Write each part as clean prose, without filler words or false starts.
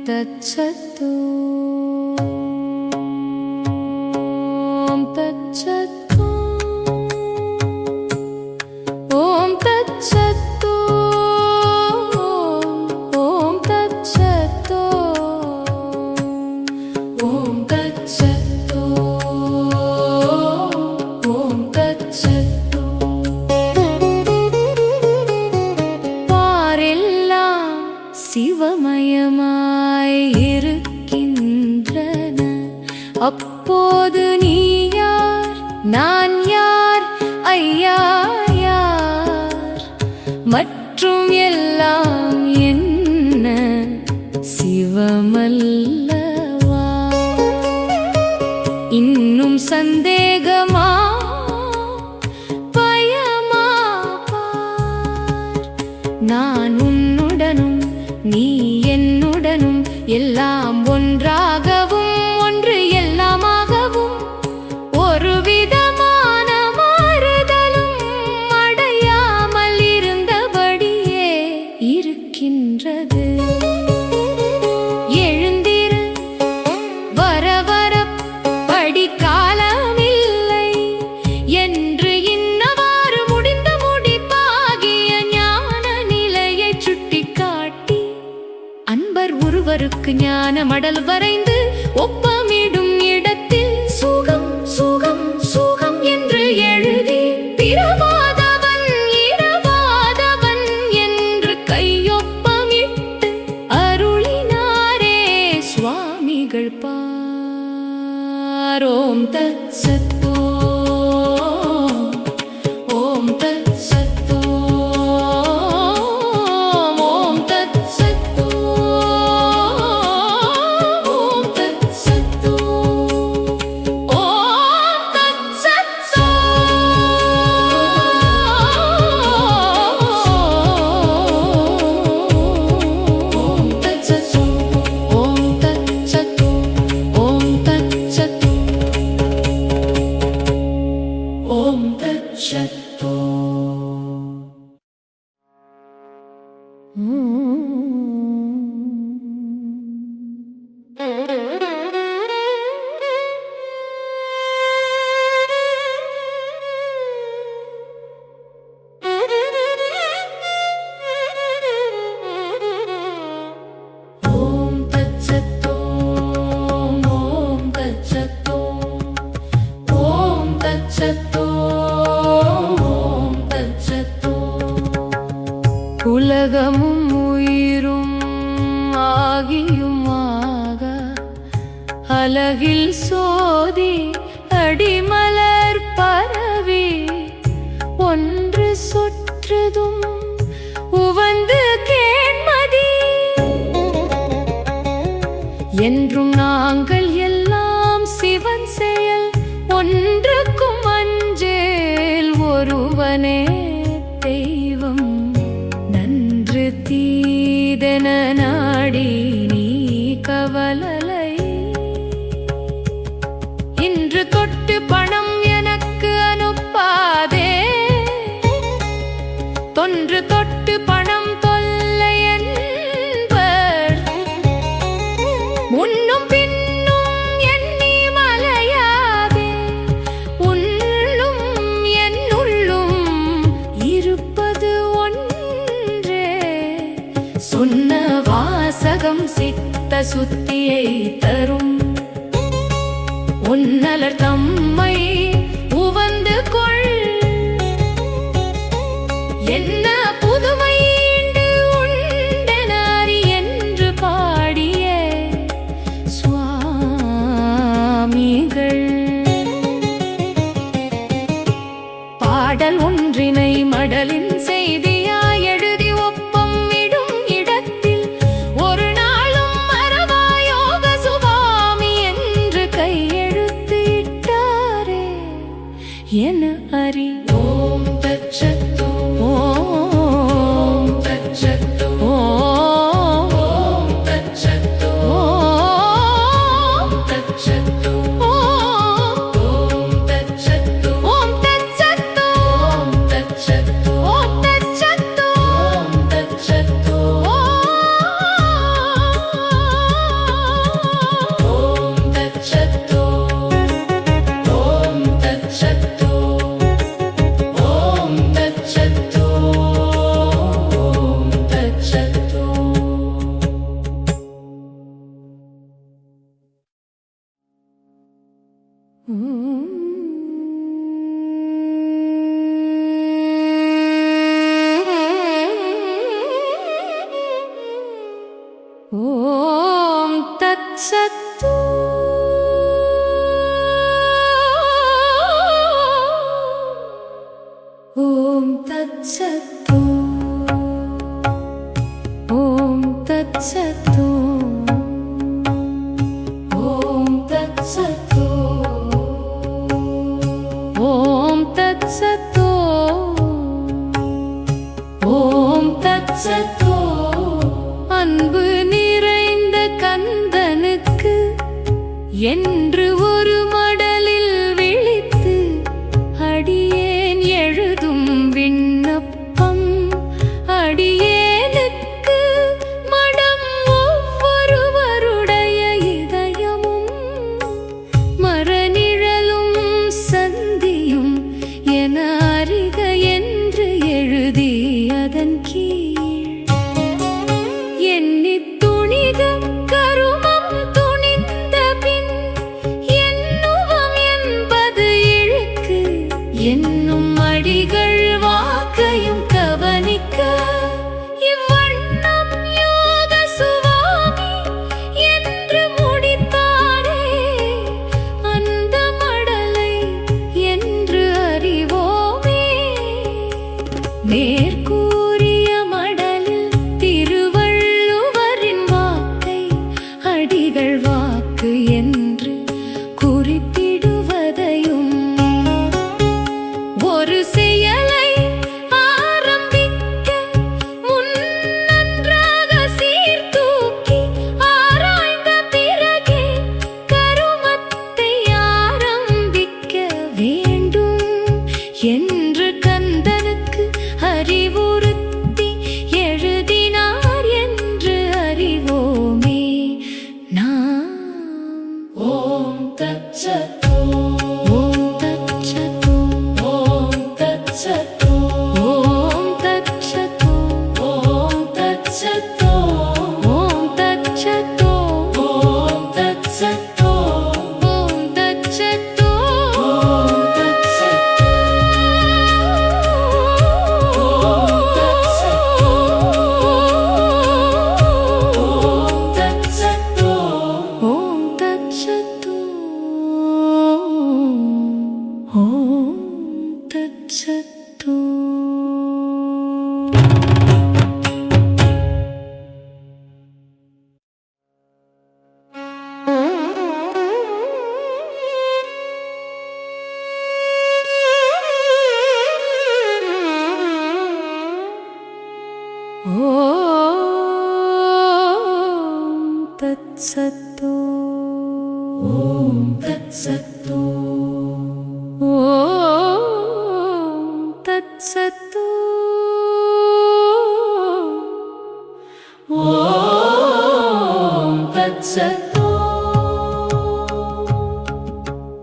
तत्सत्तु ॐ तत्सत्तु ॐ तत्सत्तु ॐ तत्सत्तु ॐ तत्सत्तु ॐ तत्सत्तु पारेल्लाम சிவமயமாய் இருக்கின்றன. அப்போது நீ யார், நான் யார், ஐயா யார், மற்றும் எல்லாம் என்ன சிவமல்லவா? இன்னும் சந்தேகமா, பயமா பார். நான் உன்னுடனும் நீ என்னுடனும் எல்லாம் ஒன்றாகவும் ஒன்று எல்லாமாகவும் ஒரு விதமான மாறுதலும் அடையாமல் இருந்தபடியே இருக்கின்றது. எழுந்திரு, வர வர படிக்காலமில்லை என்று இன்னவாறு முடிந்த முடிப்பாகிய ஞான நிலையை சுட்டிக்காட்டி அன்பர் ஒருவருக்கு ஞான மடல் வரைந்து ஒப்பமிடும் இடத்தில் சுகம் சுகம் ஓம் தத் சத் ஓம் தத் சத் ஓம் தத் சத் ஓம் தத் சத் ஓம் தத் சத் ஓம் தத் சத் ஓம் தத் சத் ஓம் தத் சத் ஓம் தத் சத் ஓம் தத் சத் ஓம் தத் சத் ஓம் தத் சத் ஓம் தத் சத் உலகமும் உயிரும் ஆகியுமாக அலகில் சோதி அடிமலர் பரவி ஒன்று சொற்றதும் உவந்து கேண்மதி என்றும் நாங்கள் எல்லாம் சிவன் செயல் ஒன்றுக்கும் அஞ்சேல் ஒருவனே தெய்வம் நன்று தீதென நாடி நீ கவலலை இன்று தொட்டு பணம் எனக்கு அனுப்பாதே தொன்று தொட்டு பணம் தொல்லை என்பர் முன்னும் பின்னும் எண்ணி மலையாதே உள்ளும் என்னுள்ளும் இருப்பது ஒன்றே சொன்ன வாசகம் சித்த சுத்தியை தரும் உன்னலர் தம்மை உவந்து கொள் என்ன புதுமை உண்டெனாரி என்று பாடிய சுவாமிகள் பாடல் ஒன்றினை மடலின் செய்தியாய் எழுதி ஒப்பம் இடும் இடத்தில் ஒரு நாளும் மறவா யோக சுவாமி என்று கையெழுத்து இட்டாரே என அறி ஓம் தத் சத் ஓம் தத் சத் ஓம் தத் சத் ஓம் தத் சத் ஓம் தத் சத் ஓம் தத் சத் ஓம் தத் சத் ஓம் தத் சத் ஓம் தத் சத் ஓம் தத் சத் ஓம் தத் சத் ஓம் தத் சத் ஓம் தத் சத் ஓம் தத் சத் ஓம் தத் சத் ஓம் தத் சத் ஓம் தத் சத் ஓம் தத் சத் ஓம் தத் சத் அன்பு நிறைந்த கந்தனுக்கு என்று ஒரு மடலில் விழித்து அடியேன் எழுதும் விண்ணப்பம் அடியேனுக்கு மடம் ஒவ்வொருவருடைய இதயமும் மரநிழலும் சந்தியும் என அறிக என்று எழுதி அதன் கீழ் எண்ணித் துணிக கருமம் துணிந்த பின் என்னும் தத்சத் ஓம் தத்சத் ஓம் தத்சத் ஓம் தத்சத் ஓம் தத்சத் ஓம் தத்சத் ஓம் தத்சத் ஓம் தத்சத் ஓம் தத்சத் ஓம் தத்சத் ஓம் தத்சத் ஓம் தத்சத்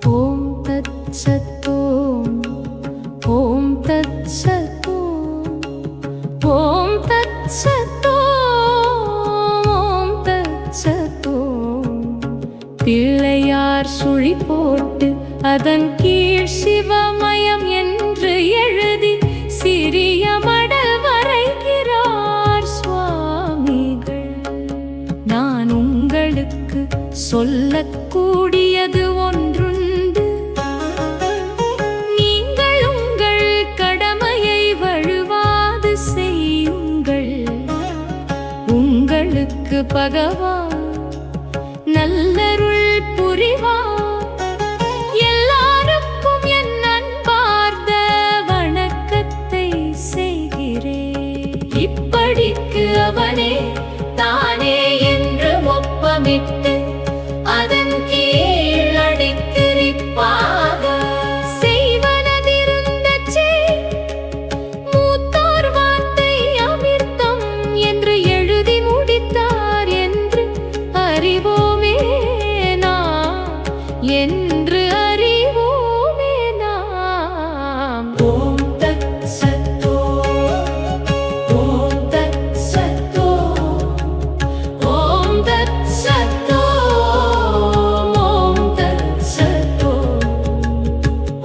ஓம் தத்சத் ஓம் தத்சத் ஓம் தத்சத் ஓம் தத்சத் பிள்ளையார் சுழி போட்டு அதன் கீழ் சிவமயம் என்று எழுதி சிறிய மடல் வரைகிறார் சுவாமிகள். நான் உங்களுக்கு சொல்லக்கூடியது ஒன்றுண்டு. நீங்கள் உங்கள் கடமையை வழுவாது செய்யுங்கள். உங்களுக்கு பகவான் நல்லருள் புரிவார். எல்லாருக்கும் என் அன்பார்ந்த வணக்கத்தை செய்கிறேன். இப்படிக்கு அவனே தானே என்று ஒப்பமிட்டு அதன் கீழ் அடித்திருப்பாக செய்வனதிருந்த மூத்தோர் வார்த்தை அமிர்தம் என்று எழுதி முடித்தார் என்று அறிவோமே நாம் என்று அறிவோமே நாம். ஓம் தத்சத் ஓம் தத்சத் ஓம் தத்சத் ஓம் தத்சத்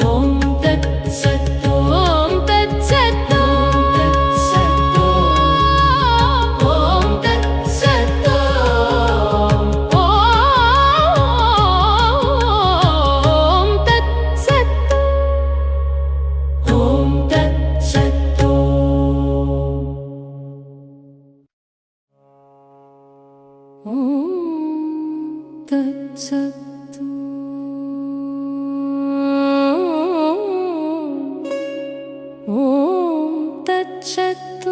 ஓம் தத்சத் ஓம் தத்சத் ஓம் தத்சத் ஓம் தத்சத் ஓம் தத்சத் ஓம் தத்சத் ஓம் தத்சத்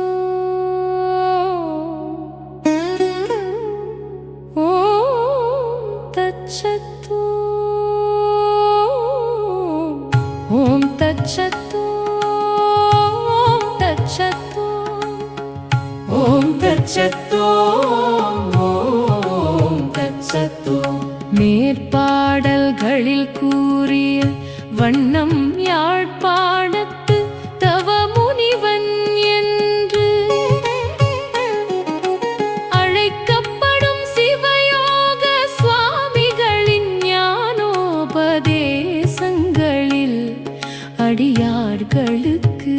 ஓம் தத்சத் ஓம் தத்சத் ஓம் தத்சத் ஓம் தத்சத் ஓம் தத்சத். மேற்பாடல்களில் கூறிய வண்ணம் யாழ்ப்பாணத்து தவமுனிவன் என்று அழைக்கப்படும் சிவயோக சுவாமிகளின் ஞானோபதேசங்களில் அடியார்களுக்கு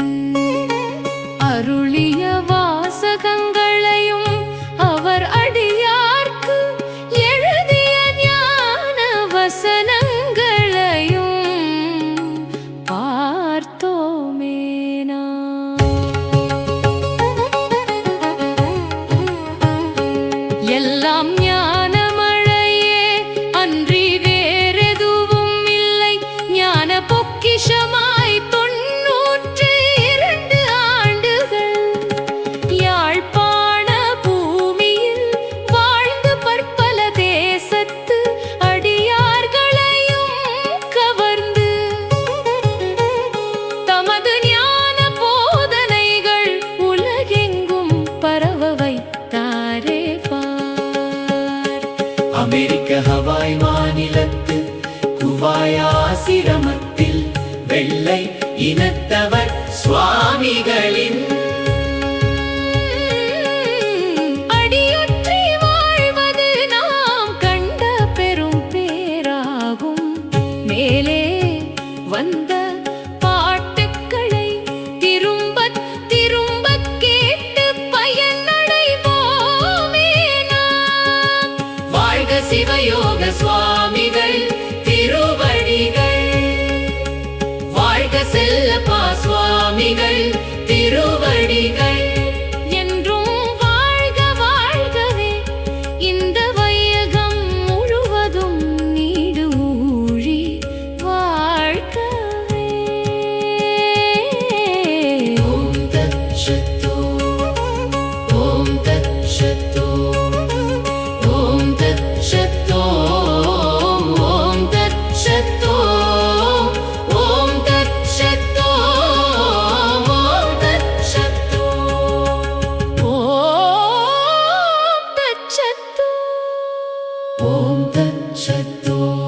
அருளிய வாசகங்களையும் அவர் அடியார்க்கு எழுதிய ஞான வசனங்களையும் பார்த்தோமே நாம். எல்லாம் ஞானமழையே அன்றி வேறெதுவும் இல்லை. ஞான பொக்கிஷமாய் 99 ஆசிரமத்தில் வெள்ளை இனத்தவர் சுவாமிகளின் அடியொற்றி வாழ்வது நாம் கண்ட பெரும் பேராகும். மேலே வந்த பாட்டுக்களை திரும்பத் திரும்பக் கேட்டு பயனடைவோமே நாம். வாழ்க சிவயோக சுவாமிகள் திருவடிகள், வாழ்க செல்லப்பா சுவாமிகள் திருவடிகள். என்றும் வாழ்க வாழ்கவே இந்த வையகம் முழுவதும் நீடு ஊழி வாழ்கவே. ஓம் தத் சத்து, ஓம் தத் சத்து, ஓம் தத் சத்து, ஓம் தத் சத்து, ஓம் தத் சத்து, ஓம் தத் சத்து. ஓம் தச்சத்து. ஓம் தத் சத்து.